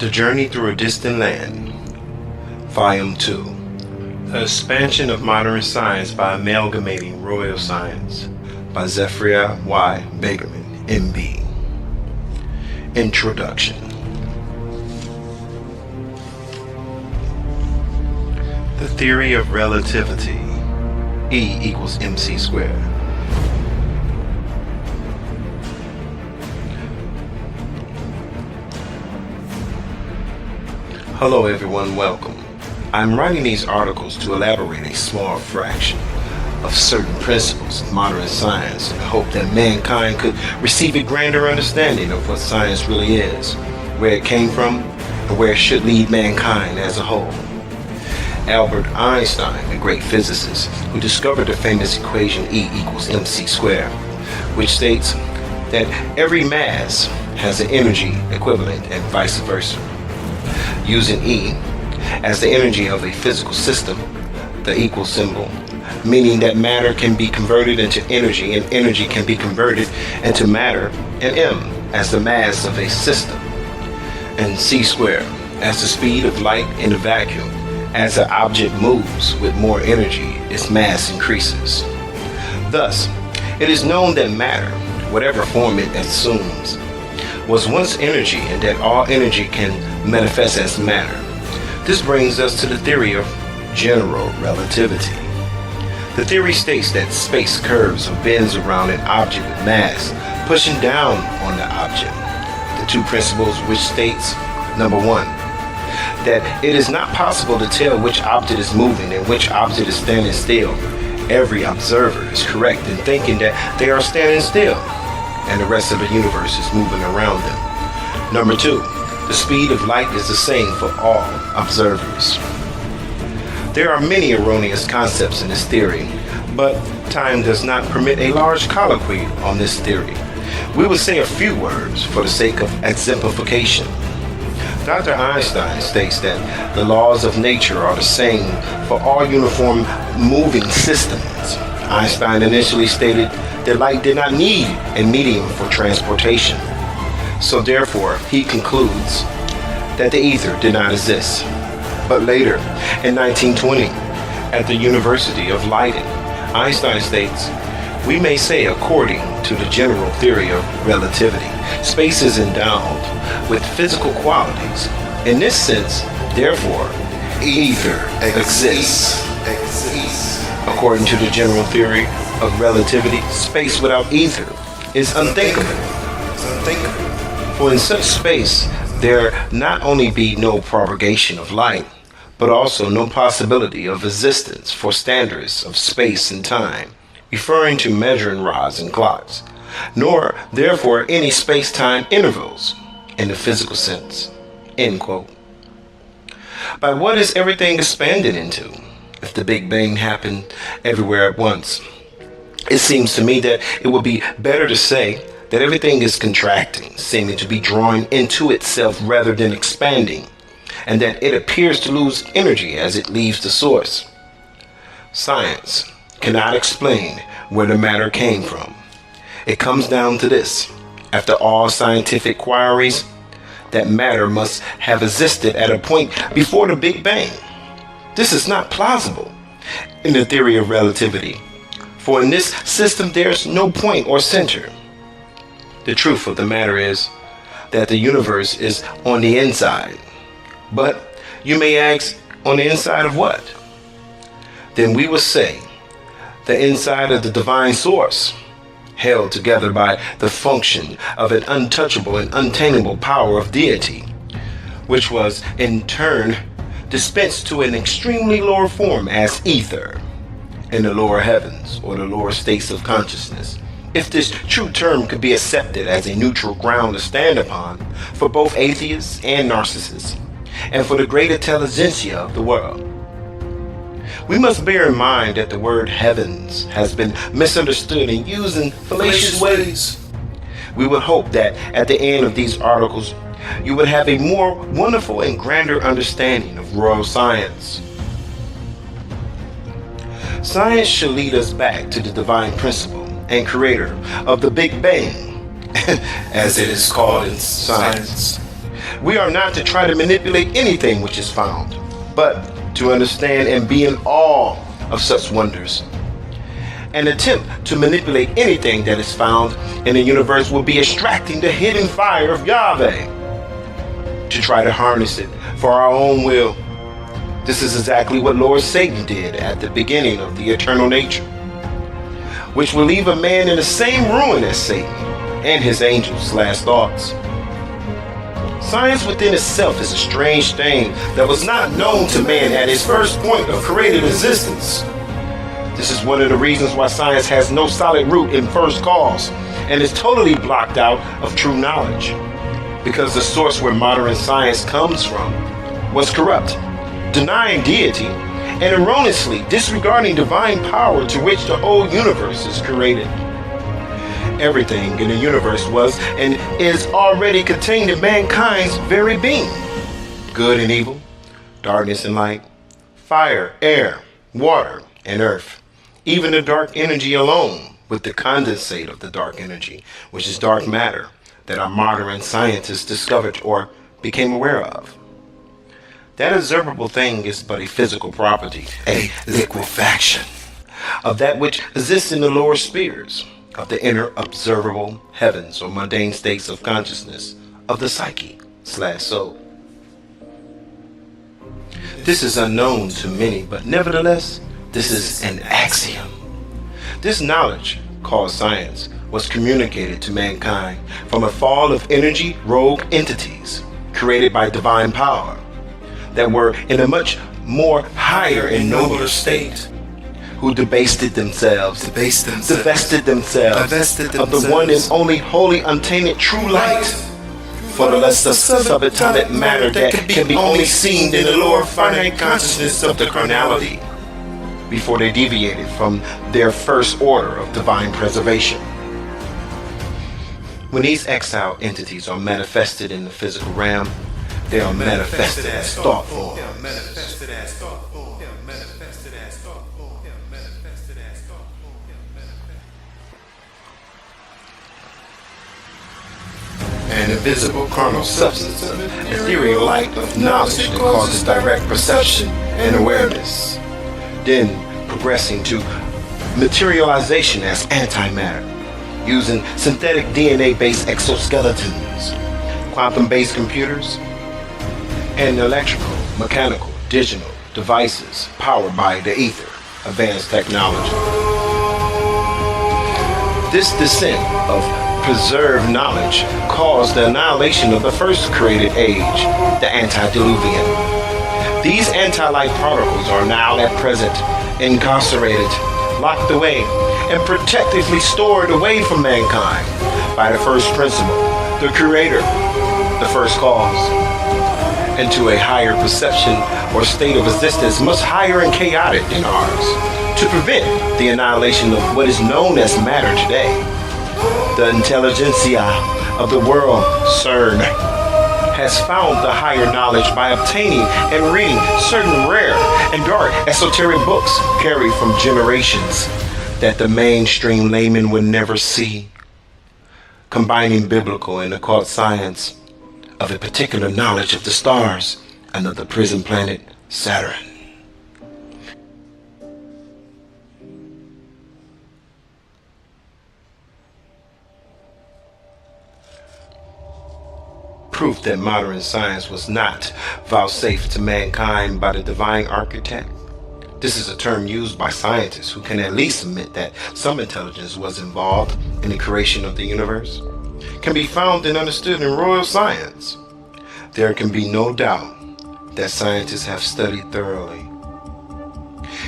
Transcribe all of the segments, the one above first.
The Journey Through a Distant Land, Volume 2. The Expansion of Modern Science by Amalgamating Royal Science by Tzafrir Y. Beggarmen, M.B. Introduction. The Theory of Relativity, E equals mc squared. Hello everyone, welcome. I'm writing these articles to elaborate a small fraction of certain principles of modern science in the hope that mankind could receive a grander understanding of what science really is, where it came from, and where it should lead mankind as a whole. Albert Einstein, the great physicist who discovered the famous equation E equals mc squared, which states that every mass has an energy equivalent and vice versa. Using E as the energy of a physical system, the equal symbol, meaning that matter can be converted into energy and energy can be converted into matter, and M as the mass of a system, and C squared as the speed of light in a vacuum. As an object moves with more energy, its mass increases. Thus, it is known that matter, whatever form it assumes, was once energy and that all energy can manifest as matter. This brings us to the theory of general relativity. The theory states that space curves or bends around an object with mass, pushing down on the object. The two principles which states, number one, that it is not possible to tell which object is moving and which object is standing still. Every observer is correct in thinking that they are standing still and the rest of the universe is moving around them. Number two, the speed of light is the same for all observers. There are many erroneous concepts in this theory, but time does not permit a large colloquy on this theory. We will say a few words for the sake of exemplification. Dr. Einstein states that the laws of nature are the same for all uniform moving systems. Einstein initially stated that light did not need a medium for transportation. So therefore, he concludes that the ether did not exist. But later, in 1920, at the University of Leiden, Einstein states, we may say according to the general theory of relativity, space is endowed with physical qualities. In this sense, therefore, ether exists. According to the general theory of relativity, space without ether is unthinkable. For in such space, there not only be no propagation of light, but also no possibility of existence for standards of space and time, referring to measuring rods and clocks, nor therefore any space-time intervals in the physical sense. End quote. By what is everything expanded into? If the Big Bang happened everywhere at once, it seems to me that it would be better to say that everything is contracting, seeming to be drawing into itself rather than expanding, and that it appears to lose energy as it leaves the source. Science cannot explain where the matter came from. It comes down to this: after all scientific inquiries, that matter must have existed at a point before the Big Bang. This is not plausible in the theory of relativity, for in this system there's no point or center. The truth of the matter is that the universe is on the inside. But you may ask, on the inside of what? Then we will say, the inside of the divine source, held together by the function of an untouchable and untamable power of deity, which was in turn dispensed to an extremely lower form as ether in the lower heavens or the lower states of consciousness, if this true term could be accepted as a neutral ground to stand upon for both atheists and narcissists, and for the great intelligentsia of the world. We must bear in mind that the word heavens has been misunderstood and used in fallacious ways. We would hope that at the end of these articles, you would have a more wonderful and grander understanding of royal science. Science should lead us back to the divine principle and creator of the Big Bang, as it is called in science, We are not to try to manipulate anything which is found, but to understand and be in awe of such wonders. An attempt to manipulate anything that is found in the universe will be extracting the hidden fire of Yahweh to try to harness it for our own will. This is exactly what Lord Satan did at the beginning of the eternal nature, which will leave a man in the same ruin as Satan and his angels' last thoughts. Science within itself is a strange thing that was not known to man at its first point of created existence. This is one of the reasons why science has no solid root in first cause and is totally blocked out of true knowledge, because the source where modern science comes from was corrupt, denying deity and erroneously disregarding divine power to which the whole universe is created. Everything in the universe was and is already contained in mankind's very being. Good and evil, darkness and light, fire, air, water, and earth. Even the dark energy alone, with the condensate of the dark energy, which is dark matter, that our modern scientists discovered or became aware of. That observable thing is but a physical property, a liquefaction of that which exists in the lower spheres of the inner observable heavens or mundane states of consciousness of the psyche/soul. This is unknown to many, but nevertheless, this is an axiom. This knowledge, called science, was communicated to mankind from a fall of energy rogue entities created by divine power that were in a much more higher and nobler state, who divested themselves of the one and only holy untainted true light for the less of subatomic matter that can be only seen in the lower finite consciousness of the carnality, before they deviated from their first order of divine preservation. When these exile entities are manifested in the physical realm, they are manifested as thought forms. An invisible carnal substance of ethereal light of knowledge that causes direct perception and awareness, then progressing to materialization as antimatter, using synthetic DNA-based exoskeletons, quantum-based computers, and electrical, mechanical, digital devices powered by the ether, advanced technology. This descent of preserved knowledge caused the annihilation of the first created age, the antediluvian. These anti-light particles are now at present incarcerated, locked away, and protectively stored away from mankind by the first principle, the creator, the first cause, into a higher perception or state of existence much higher and chaotic than ours, to prevent the annihilation of what is known as matter today. The intelligentsia of the world, CERN, has found the higher knowledge by obtaining and reading certain rare and dark esoteric books carried from generations that the mainstream layman would never see, combining biblical and occult science of a particular knowledge of the stars and of the prison planet Saturn. Proof that modern science was not vouchsafed to mankind by the divine architect. This is a term used by scientists who can at least admit that some intelligence was involved in the creation of the universe, can be found and understood in royal science. There can be no doubt that scientists have studied thoroughly.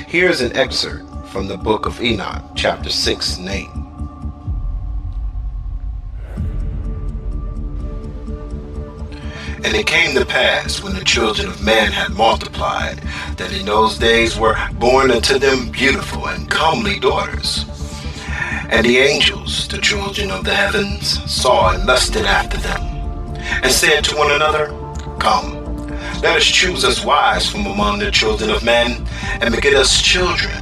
Here's an excerpt from the book of Enoch, chapter 6 and 8. And it came to pass, when the children of man had multiplied, that in those days were born unto them beautiful and comely daughters. And the angels, the children of the heavens, saw and lusted after them, and said to one another, Come, let us choose us wives from among the children of men, and beget us children.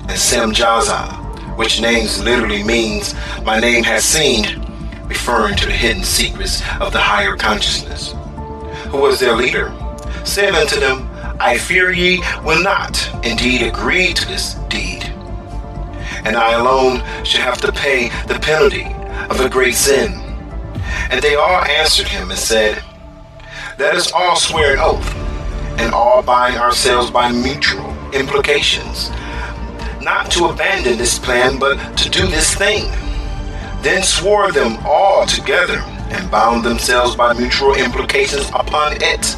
And Semjaza, which names literally means, My name has seen, referring to the hidden secrets of the higher consciousness, who was their leader, said unto them, I fear ye will not indeed agree to this deed, and I alone shall have to pay the penalty of a great sin. And they all answered him and said, Let us all swear an oath, and all bind ourselves by mutual implications, not to abandon this plan, but to do this thing. Then swore them all together, and bound themselves by mutual implications upon it.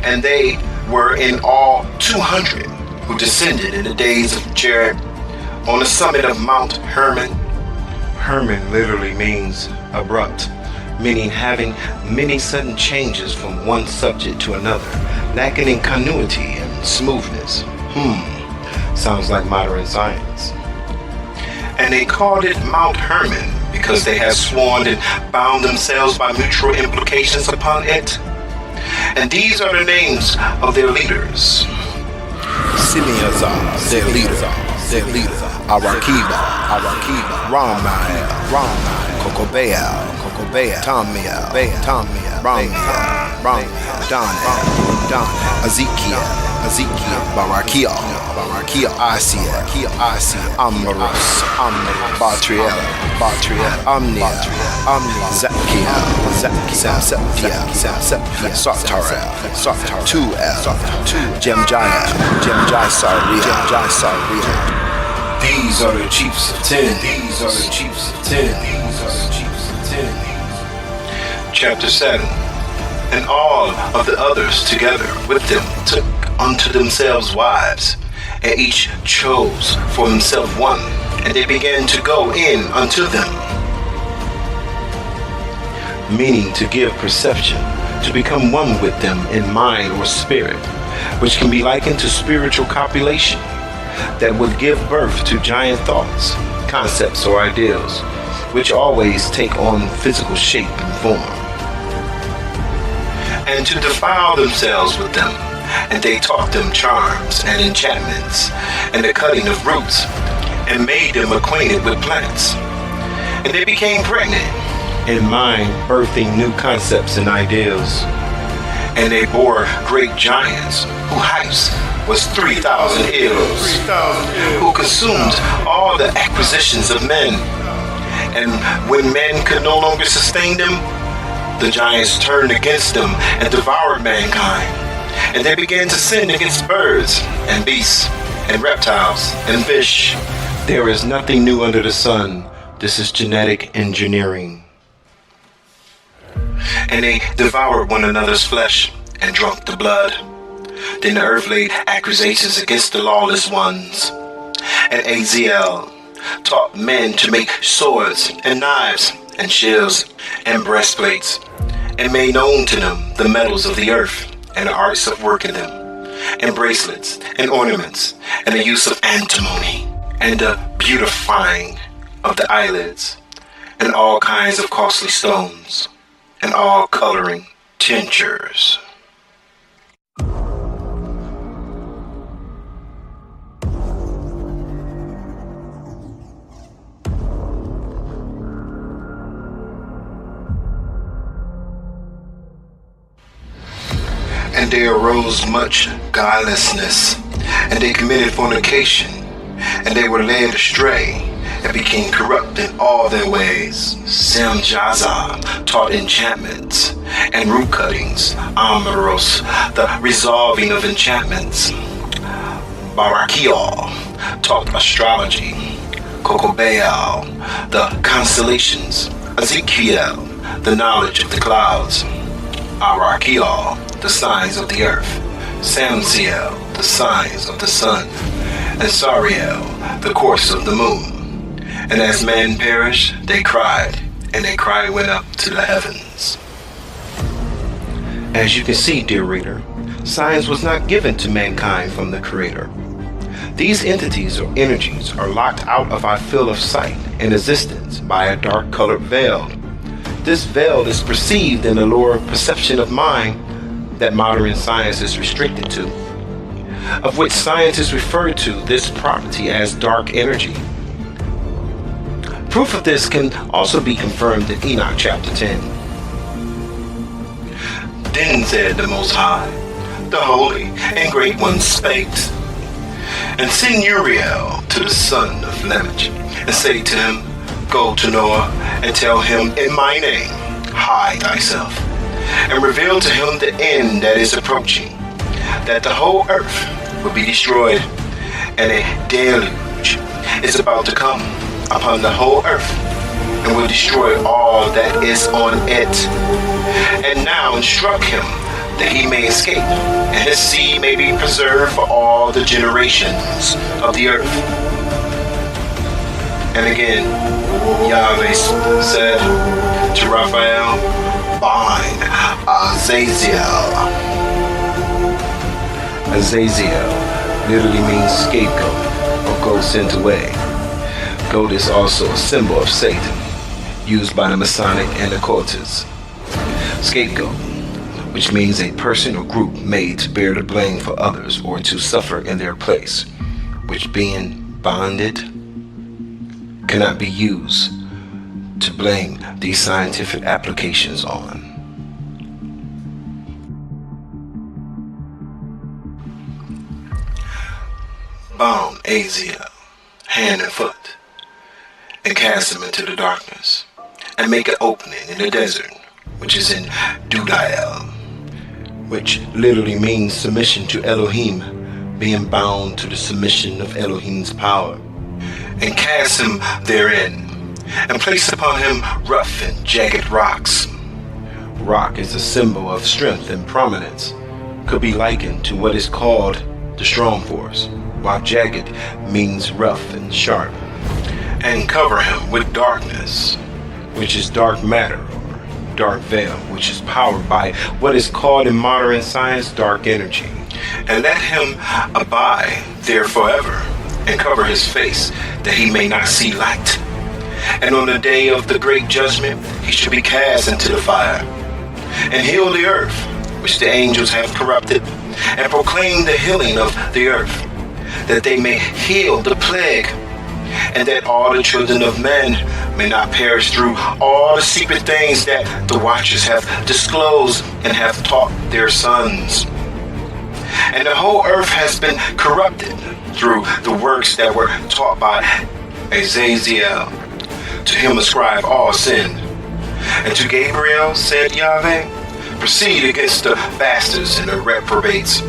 And they were in all 200 who descended in the days of Jared on the summit of Mount Hermon. Hermon literally means abrupt, meaning having many sudden changes from one subject to another, lacking in continuity and smoothness. Sounds like modern science. And they called it Mount Hermon because they had sworn and bound themselves by mutual implications upon it. And these are the names of their leaders. Simeazar, their leader, Arakiba, Ramael, Kokobea, Tamia, Ramia, Dan, Ezekiel, Barakia, Asia, Amros, Batriel, Amnia, Zakia, Sotara, 2L, Jemjai Saria. These are the chiefs of 10. Chapter 7. And all of the others together with them took unto themselves wives, and each chose for himself one, and they began to go in unto them. Meaning to give perception, to become one with them in mind or spirit, which can be likened to spiritual copulation, that would give birth to giant thoughts, concepts, or ideals, which always take on physical shape and form. And to defile themselves with them, and they taught them charms and enchantments, and the cutting of roots, and made them acquainted with plants. And they became pregnant, in mind birthing new concepts and ideals. And they bore great giants, whose height was 3,000 hills, who consumed all the acquisitions of men. And when men could no longer sustain them, the giants turned against them and devoured mankind. And they began to sin against birds and beasts and reptiles and fish. There is nothing new under the sun. This is genetic engineering. And they devoured one another's flesh and drunk the blood. Then the earth laid accusations against the lawless ones. And Aziel taught men to make swords and knives and shields and breastplates, and made known to them the metals of the earth and the arts of working them, and bracelets and ornaments, and the use of antimony, and the beautifying of the eyelids, and all kinds of costly stones, and all coloring tinctures. And there arose much guilelessness, and they committed fornication, and they were led astray, and became corrupt in all their ways. Semjaza taught enchantments and root cuttings. Amaros, the resolving of enchantments. Barakiel taught astrology. Kokobeel, the constellations. Ezekiel, the knowledge of the clouds. Arakiel, the signs of the earth. Samsiel, the signs of the sun. And Sariel, the course of the moon. And as man perished, they cried, and their cry went up to the heavens. As you can see, dear reader, science was not given to mankind from the Creator. These entities or energies are locked out of our field of sight and existence by a dark-colored veil. This veil is perceived in the lower perception of mind that modern science is restricted to, of which scientists refer to this property as dark energy. Proof of this can also be confirmed in Enoch chapter 10. Then said the Most High, the Holy and Great One spake, and send Uriel to the son of Lemech, and say to him, Go to Noah, and tell him in my name, hide thyself, and reveal to him the end that is approaching, that the whole earth will be destroyed, and a deluge is about to come upon the whole earth, and will destroy all that is on it. And now instruct him that he may escape, and his seed may be preserved for all the generations of the earth. And again, Yahweh said to Raphael, Bind Azazel. Azazel literally means scapegoat or goat sent away. Goat is also a symbol of Satan, used by the Masonic and the cultists. Scapegoat, which means a person or group made to bear the blame for others or to suffer in their place, which being bonded cannot be used to blame these scientific applications on. Bound Azazel, hand and foot, and cast him into the darkness, and make an opening in the desert, which is in Dudael, which literally means submission to Elohim, being bound to the submission of Elohim's power, and cast him therein, and place upon him rough and jagged rocks. Rock is a symbol of strength and prominence, could be likened to what is called the strong force, while jagged means rough and sharp, and cover him with darkness, which is dark matter, or dark veil, which is powered by what is called in modern science dark energy, and let him abide there forever, and cover his face, that he may not see light. And on the day of the great judgment, he shall be cast into the fire, and heal the earth, which the angels have corrupted, and proclaim the healing of the earth, that they may heal the plague, and that all the children of men may not perish through all the secret things that the watchers have disclosed and have taught their sons. And the whole earth has been corrupted through the works that were taught by Azazel. To him ascribe all sin. And to Gabriel said Yahweh, proceed against the bastards and the reprobates,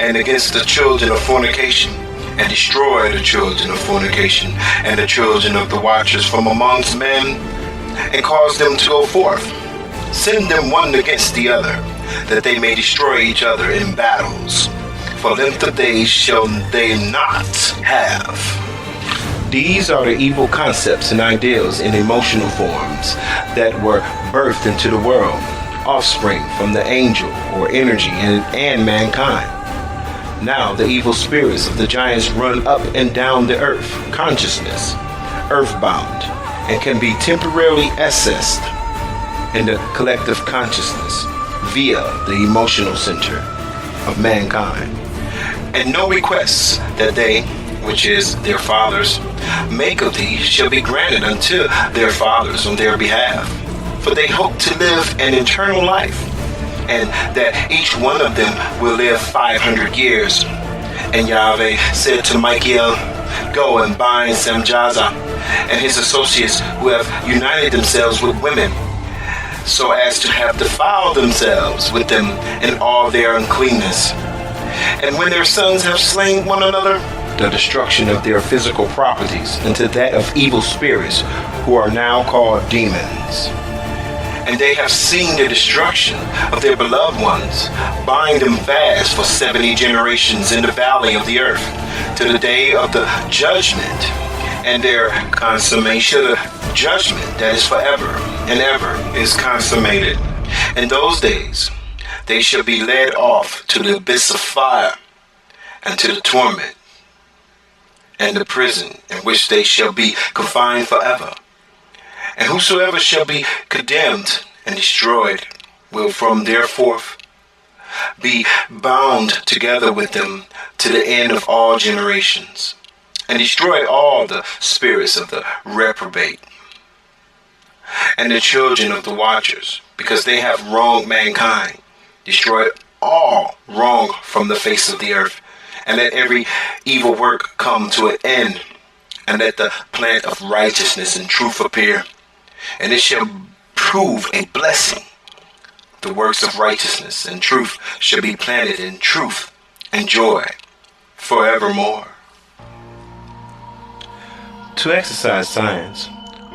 and against the children of fornication, and destroy the children of fornication, and the children of the watchers from amongst men, and cause them to go forth. Send them one against the other, that they may destroy each other in battles. For length of days shall they not have. These are the evil concepts and ideals in emotional forms that were birthed into the world, offspring from the angel or energy and mankind. Now the evil spirits of the giants run up and down the earth, consciousness, earthbound, and can be temporarily accessed in the collective consciousness via the emotional center of mankind. And no requests that they, which is their fathers, make of thee shall be granted unto their fathers on their behalf. For they hope to live an eternal life, and that each one of them will live 500 years. And Yahweh said to Michael, Go and bind Samjaza and his associates who have united themselves with women, so as to have defiled themselves with them in all their uncleanness. And when their sons have slain one another, the destruction of their physical properties into that of evil spirits who are now called demons. And they have seen the destruction of their beloved ones, bind them fast for 70 generations in the valley of the earth, to the day of the judgment, and their consummation, the judgment that is forever and ever is consummated. In those days they shall be led off to the abyss of fire, and to the torment, and the prison in which they shall be confined forever. And whosoever shall be condemned and destroyed will from thereforth be bound together with them to the end of all generations, and destroy all the spirits of the reprobate, and the children of the watchers, because they have wronged mankind, Destroy all wrong from the face of the earth, and let every evil work come to an end, and let the plant of righteousness and truth appear, and it shall prove a blessing. The works of righteousness and truth shall be planted in truth and joy forevermore. To exercise science,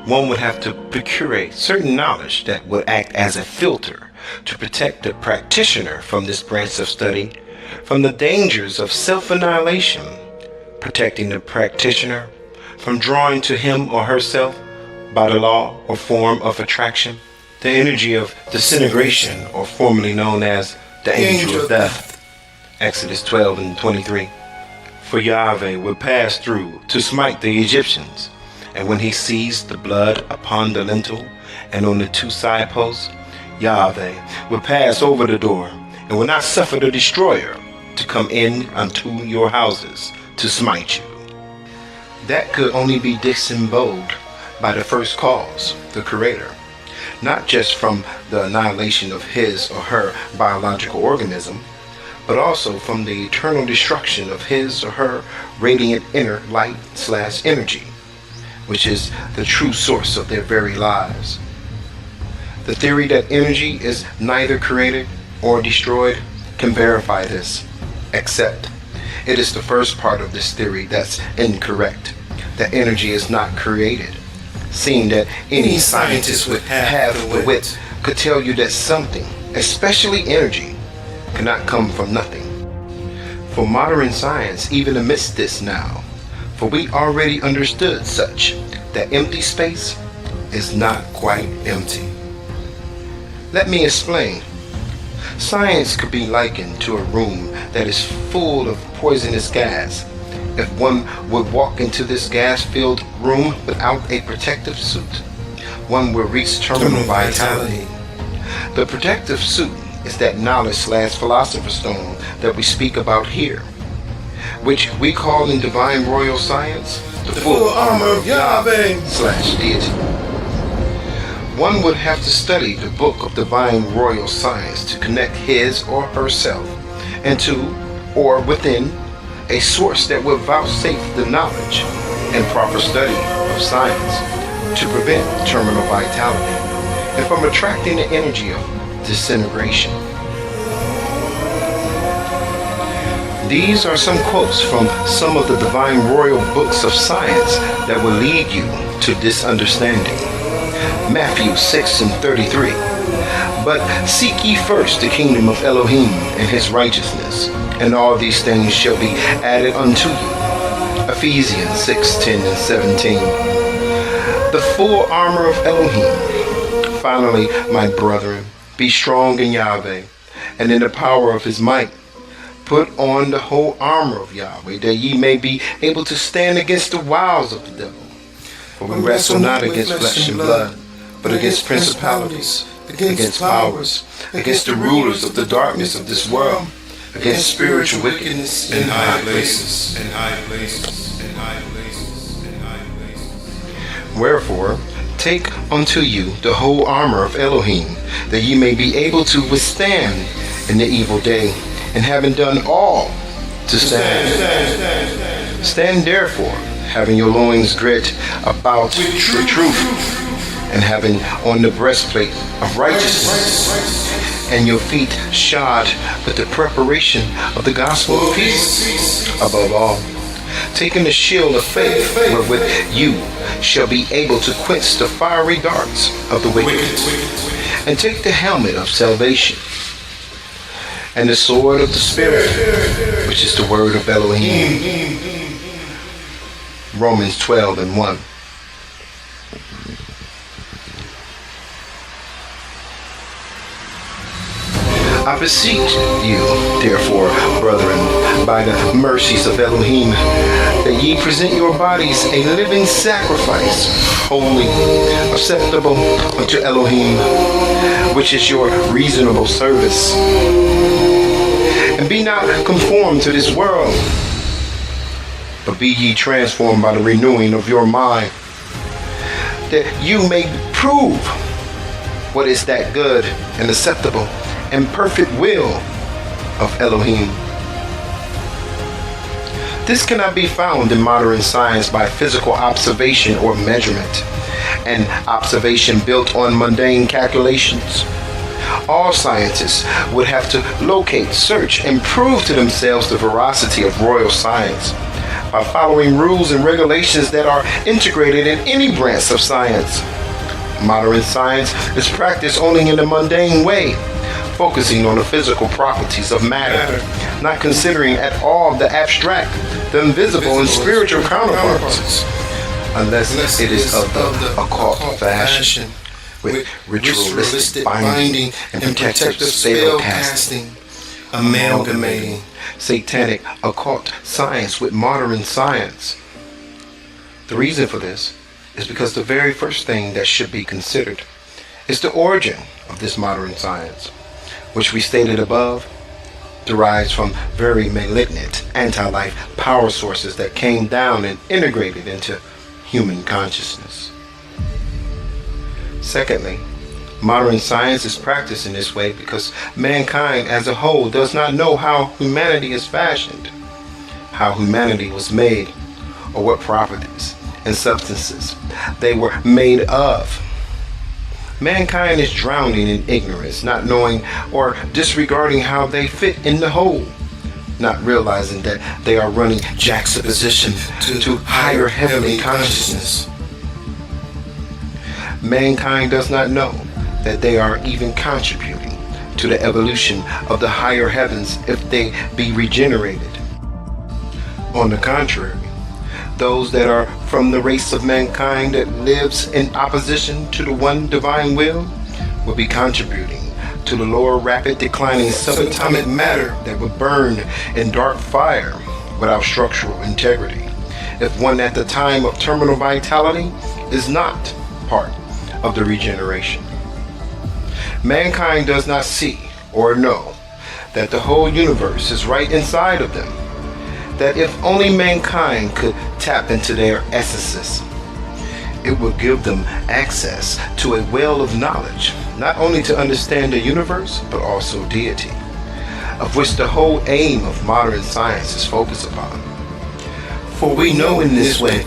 one would have to procure certain knowledge that would act as a filter to protect the practitioner from this branch of study from the dangers of self-annihilation, protecting the practitioner from drawing to him or herself by the law or form of attraction the energy of disintegration, or formerly known as the angel of death. Exodus 12:23. For Yahweh will pass through to smite the Egyptians, and when he sees the blood upon the lintel and on the two side posts, Yahweh will pass over the door, and will not suffer the destroyer to come in unto your houses to smite you. That could only be disemboweled by the first cause, the Creator, not just from the annihilation of his or her biological organism, but also from the eternal destruction of his or her radiant inner light/energy, which is the true source of their very lives. The theory that energy is neither created or destroyed can verify this, except it is the first part of this theory that's incorrect, that energy is not created, seeing that any scientist with half the wit could tell you that something, especially energy, cannot come from nothing. For modern science even admits this now, for we already understood such, that empty space is not quite empty. Let me explain. Science could be likened to a room that is full of poisonous gas. If one would walk into this gas-filled room without a protective suit, one will reach terminal vitality. The protective suit is that knowledge/philosopher's stone that we speak about here, which we call in divine royal science the full armor of Yahweh/deity. One would have to study the book of divine royal science to connect his or herself into or within a source that will vouchsafe the knowledge and proper study of science to prevent terminal vitality and from attracting the energy of disintegration. These are some quotes from some of the divine royal books of science that will lead you to this understanding. Matthew 6:33. But seek ye first the kingdom of Elohim and his righteousness, and all these things shall be added unto you. Ephesians 6:10-17. The full armor of Elohim. Finally, my brethren, be strong in Yahweh and in the power of his might. Put on the whole armor of Yahweh, that ye may be able to stand against the wiles of the devil. For we wrestle not against flesh and blood, but against principalities, against powers, against the rulers of the darkness of this world, against spiritual wickedness in high places. Wherefore, take unto you the whole armor of Elohim, that ye may be able to withstand in the evil day, and having done all, to stand. Stand therefore, having your loins girt about the truth, and having on the breastplate of righteousness, and your feet shod with the preparation of the gospel of peace. Above all, taking the shield of faith, wherewith you shall be able to quench the fiery darts of the wicked, and take the helmet of salvation, and the sword of the Spirit, which is the word of Elohim. Romans 12:1. I beseech you, therefore, brethren, by the mercies of Elohim, that ye present your bodies a living sacrifice, holy, acceptable unto Elohim, which is your reasonable service. And be not conformed to this world, but be ye transformed by the renewing of your mind, that you may prove what is that good and acceptable and perfect will of Elohim. This cannot be found in modern science by physical observation or measurement, an observation built on mundane calculations. All scientists would have to locate, search, and prove to themselves the veracity of royal science by following rules and regulations that are integrated in any branch of science. Modern science is practiced only in a mundane way, focusing on the physical properties of matter, not considering at all the abstract, the invisible, and spiritual counterparts, unless it is of the occult fashion, with ritualistic binding and protective spell casting, amalgamating satanic occult science with modern science. The reason for this is because the very first thing that should be considered is the origin of this modern science, which we stated above derives from very malignant anti-life power sources that came down and integrated into human consciousness. Secondly, modern science is practiced in this way because mankind as a whole does not know how humanity is fashioned, how humanity was made, or what properties and substances they were made of. Mankind is drowning in ignorance, not knowing or disregarding how they fit in the whole, not realizing that they are running juxtaposition to higher heavenly consciousness. Mankind does not know that they are even contributing to the evolution of the higher heavens if they be regenerated. On the contrary, those that are from the race of mankind that lives in opposition to the one divine will be contributing to the lower rapid declining subatomic matter that would burn in dark fire without structural integrity, if one at the time of terminal vitality is not part of the regeneration. Mankind does not see or know that the whole universe is right inside of them, that if only mankind could tap into their essences, it would give them access to a well of knowledge, not only to understand the universe, but also deity, of which the whole aim of modern science is focused upon. For we know in this way,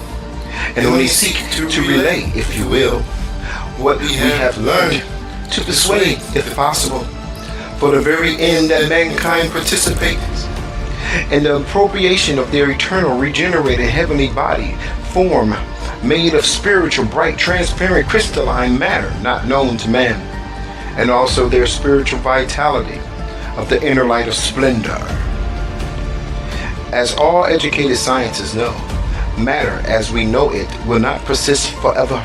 and only seek to relay, if you will, what we have learned, to persuade, if possible, for the very end that mankind participates in the appropriation of their eternal regenerated heavenly body form made of spiritual bright transparent crystalline matter not known to man, and also their spiritual vitality of the inner light of splendor. As all educated scientists know, matter as we know it will not persist forever,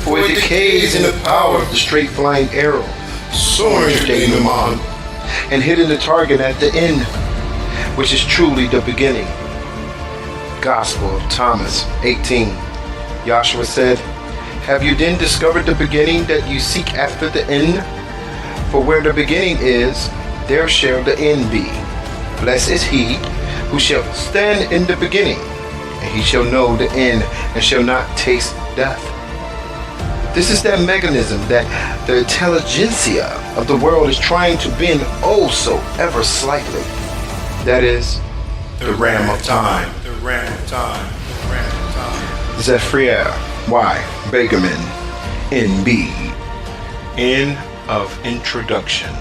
for it decays in the power of the straight flying arrow soaring to denouement and hitting the target at the end, which is truly the beginning. Gospel of Thomas 18. Yahshua said, "Have you then discovered the beginning that you seek after the end? For where the beginning is, there shall the end be. Blessed is he who shall stand in the beginning, and he shall know the end and shall not taste death." This is that mechanism that the intelligentsia of the world is trying to bend oh so ever slightly. That is the ram of time. The ram of time. The ram of time. Tzafrir, Y. Beggarmen, NB. End of introduction.